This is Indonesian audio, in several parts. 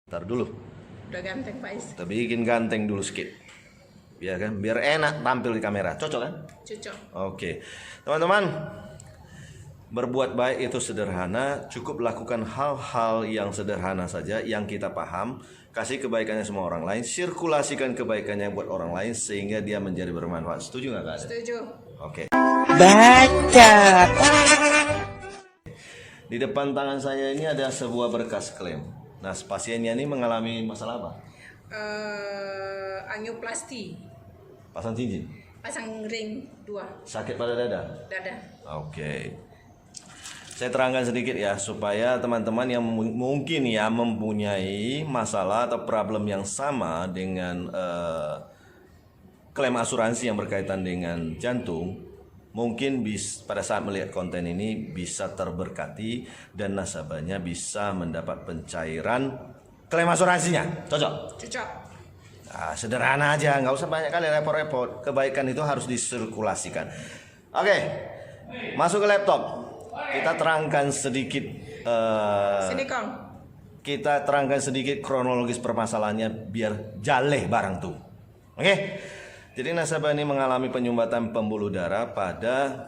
Ntar dulu. Udah ganteng Pak Is. Kita bikin ganteng dulu sedikit. Biar kan, biar enak tampil di kamera. Cocok kan? Cocok. Oke. Teman-teman, berbuat baik itu sederhana, cukup lakukan hal-hal yang sederhana saja yang kita paham, kasih kebaikannya semua orang lain, sirkulasikan kebaikannya buat orang lain sehingga dia menjadi bermanfaat. Setuju nggak Kak? Setuju. Oke. Baca. Di depan tangan saya ini ada sebuah berkas klaim. Nah, pasiennya ini mengalami masalah apa? Angioplasti. Pasang cincin? Pasang ring 2. Sakit pada dada? Dada. Oke. Saya terangkan sedikit ya supaya teman-teman yang mungkin ya mempunyai masalah atau problem yang sama dengan klaim asuransi yang berkaitan dengan jantung, mungkin pada saat melihat konten ini bisa terberkati dan nasabahnya bisa mendapat pencairan klaim asuransinya. Cocok? Cocok. Nah, sederhana aja, nggak usah banyak kali repot-repot. Kebaikan itu harus disirkulasikan. Oke, masuk ke laptop. Kita terangkan sedikit. Sini Kong. Kita terangkan sedikit kronologis permasalahannya biar jaleh barang tuh. Oke. Jadi nasabah ini mengalami penyumbatan pembuluh darah pada,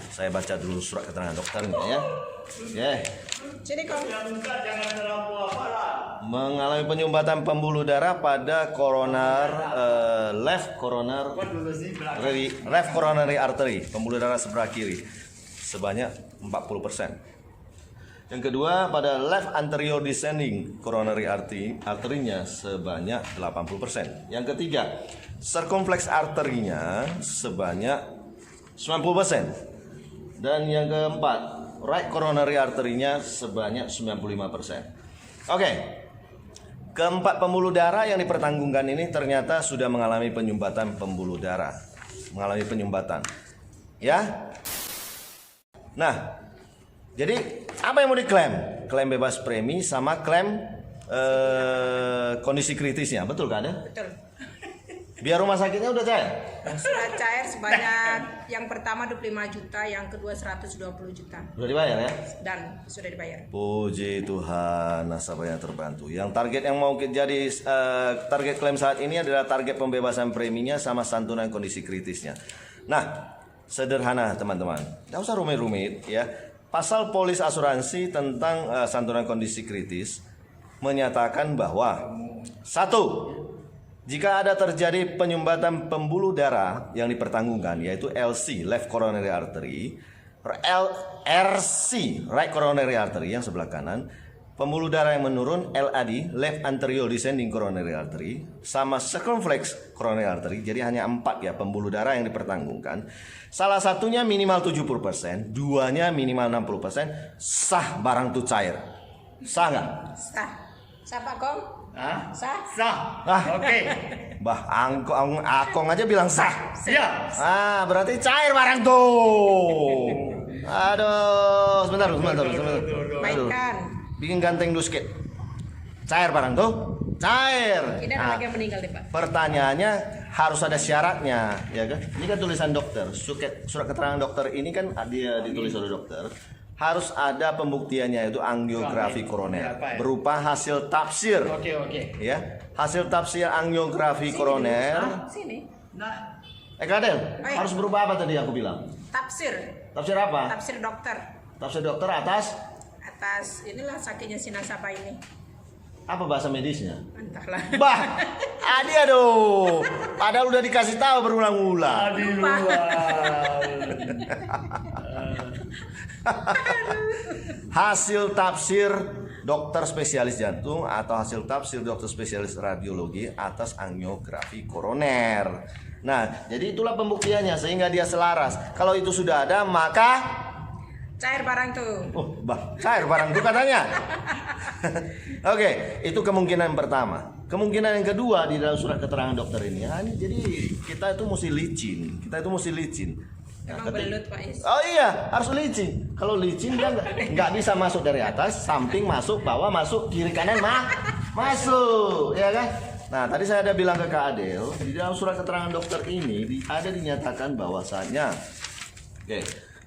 saya baca dulu surat keterangan dokternya ya. Oke. Sini Kong. Mengalami penyumbatan pembuluh darah pada left coronary artery, pembuluh darah sebelah kiri sebanyak 40%. Yang kedua pada left anterior descending coronary arterinya sebanyak 80%. Yang ketiga, circumflex arterinya sebanyak 90%. Dan yang keempat, right coronary arterinya sebanyak 95%. Oke. Keempat pembuluh darah yang dipertanggungkan ini ternyata sudah mengalami penyumbatan pembuluh darah. Mengalami penyumbatan. Ya. Nah, jadi apa yang mau diklaim? Klaim bebas premi sama klaim kondisi kritisnya, betul kan ya? Betul. Biar rumah sakitnya udah cair? Sudah cair sebanyak yang pertama 25 juta, yang kedua 120 juta. Sudah dibayar ya? Dan sudah dibayar. Puji Tuhan, nasabahnya terbantu. Yang target yang mau jadi target klaim saat ini adalah target pembebasan preminya sama santunan kondisi kritisnya. Nah, sederhana teman-teman, tidak usah rumit-rumit ya. Pasal polis asuransi tentang santunan kondisi kritis menyatakan bahwa satu, jika ada terjadi penyumbatan pembuluh darah yang dipertanggungkan yaitu LC left coronary artery, RC right coronary artery yang sebelah kanan, pembuluh darah yang menurun LAD left anterior descending coronary artery sama circumflex coronary artery, jadi hanya 4 ya pembuluh darah yang dipertanggungkan. Salah satunya minimal 70%, duanya minimal 60%, sah barang itu cair. Sah nggak? Sah. Sah Pak Kong? Hah? Sah. Sah. Oke. Bah, Akong aja bilang sah. Siap. Berarti cair barang tuh. Aduh, sebentar. Mainkan. Bikin ganteng dulu sedikit. Cair barang tuh. Cair. Ini ada lagi yang meninggal deh Pak. Pertanyaannya harus ada syaratnya, ya kan? Ini kan tulisan dokter. Surat keterangan dokter ini kan dia ditulis oleh dokter. Harus ada pembuktiannya yaitu angiografi koroner berupa hasil tafsir. Oke. Ya, hasil tafsir angiografi koroner. Sini. Nah, Kadel, Baik. harus berupa apa tadi aku bilang? Tafsir. Tafsir apa? Tafsir dokter. Tafsir dokter atas Atas inilah sakitnya si nasabah ini. apa bahasa medisnya? Entahlah. Bah, aduh. Padahal udah dikasih tahu berulang-ulang. Hasil tafsir dokter spesialis jantung atau hasil tafsir dokter spesialis radiologi atas angiografi koroner. Nah, jadi itulah pembuktiannya sehingga dia selaras. Kalau itu sudah ada, maka Cair barang tuh. cair barang itu katanya. Oke, itu kemungkinan pertama. Kemungkinan yang kedua di dalam surat keterangan dokter ini, jadi kita itu mesti licin. Emang belut Pak Is. Oh iya, harus licin. Kalau licin dia nggak bisa masuk dari atas, samping masuk, bawah masuk, kiri kanan masuk, ya kan? Nah, tadi saya ada bilang ke Kak Adel, di dalam surat keterangan dokter ini ada dinyatakan bahwasanya,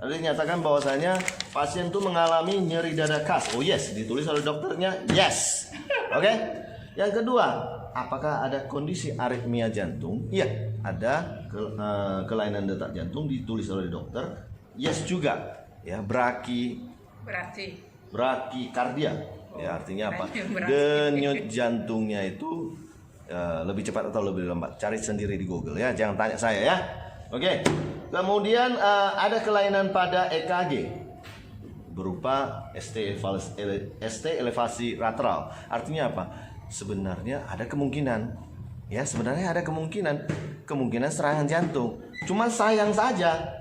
ada dinyatakan bahwasanya pasien itu mengalami nyeri dada khas. Oh yes, ditulis oleh dokternya, yes. Oke. Yang kedua, apakah ada kondisi aritmia jantung? Iya, ada kelainan detak jantung ditulis oleh dokter. Yes juga, ya brakikardia. Ya, artinya apa? Denyut jantungnya itu lebih cepat atau lebih lambat. Cari sendiri di Google ya, jangan tanya saya ya. Oke. Kemudian ada kelainan pada EKG berupa ST elevasi lateral. Artinya apa? Sebenarnya ada kemungkinan serangan jantung. Cuman sayang saja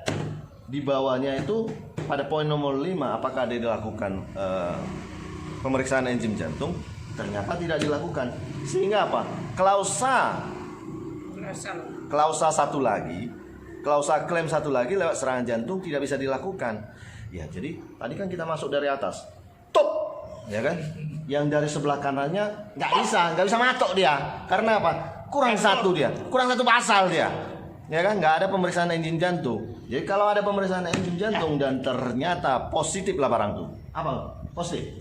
di bawahnya itu pada poin nomor 5, apakah ada dilakukan pemeriksaan enzim jantung? Ternyata tidak dilakukan. Sehingga apa? Klausa klaim satu lagi lewat serangan jantung tidak bisa dilakukan. Ya, jadi tadi kan kita masuk dari atas, top, ya kan? Yang dari sebelah kanannya nggak bisa matok dia. Karena apa? Kurang satu pasal dia, ya kan? Nggak ada pemeriksaan enzim jantung. Jadi kalau ada pemeriksaan enzim jantung dan ternyata positif lah barang tuh, apa? Positif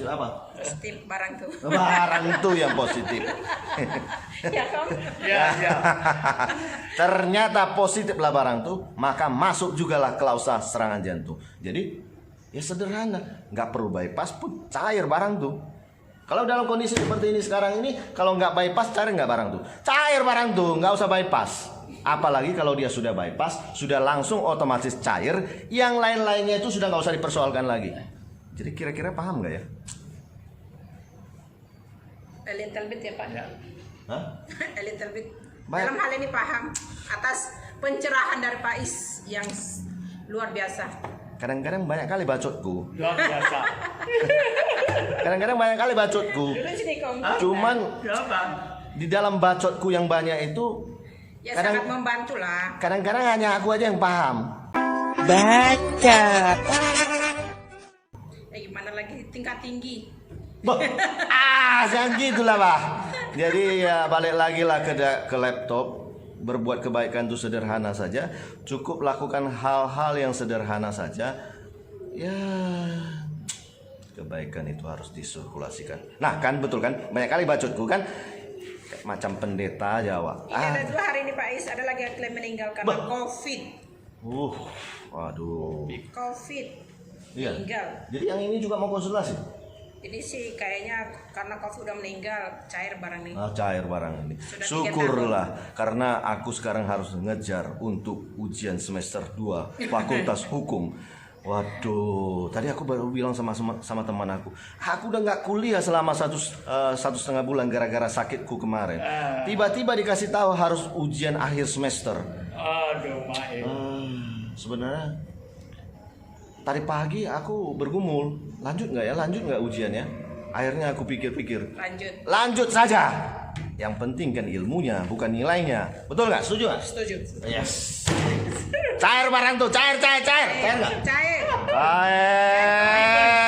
apa? Positif barang tuh. Barang tuh yang positif. Ya kan? Ya. Ternyata positif lah barang tuh, maka masuk juga lah klausa serangan jantung. Jadi ya sederhana, nggak perlu bypass pun cair barang tuh. Kalau dalam kondisi seperti ini sekarang ini, kalau nggak bypass cair nggak barang tuh, cair barang tuh, nggak usah bypass. Apalagi kalau dia sudah bypass, sudah langsung otomatis cair, yang lain-lainnya itu sudah nggak usah dipersoalkan lagi. Jadi kira-kira paham nggak ya? A little bit ya Pak. Ya. A little bit. Baik. Dalam hal ini paham atas pencerahan dari Pak Is yang luar biasa. Kadang-kadang banyak kali bacotku. Luar biasa. Kadang-kadang banyak kali bacotku. Dulu sini Kong. Cuman Kenapa? di dalam bacotku yang banyak itu Ya kadang- sangat membantu lah. kadang-kadang hanya aku aja yang paham. Bacot. Gimana lagi tingkat tinggi. Jangan gitulah bah. Jadi ya balik lagi lah ke laptop. Berbuat kebaikan itu sederhana saja. Cukup lakukan hal-hal yang sederhana saja. Ya, kebaikan itu harus disirkulasikan. Nah kan betul kan, banyak kali bacotku kan kayak macam pendeta Jawa. Ini ada 2 hari ini Pak Is, ada lagi yang klaim meninggal karena COVID. Waduh. COVID. Iya. Meninggal. Jadi yang ini juga mau konsultasi? Jadi sih kayaknya karena COVID udah meninggal, cair barang ini. Cair barang ini. Sudah 3 Syukurlah karena aku sekarang harus ngejar untuk ujian semester 2 Fakultas Hukum. Waduh, tadi aku baru bilang sama teman aku udah nggak kuliah selama satu setengah bulan gara-gara sakitku kemarin. Tiba-tiba dikasih tahu harus ujian akhir semester. Aduh, Mae. Sebenarnya tadi pagi aku bergumul, lanjut nggak ujiannya? Akhirnya aku pikir-pikir, lanjut saja. Yang penting kan ilmunya, bukan nilainya. Betul nggak? Setuju nggak? Setuju. Yes. Cair barang tuh, cair nggak? Cair. Cair.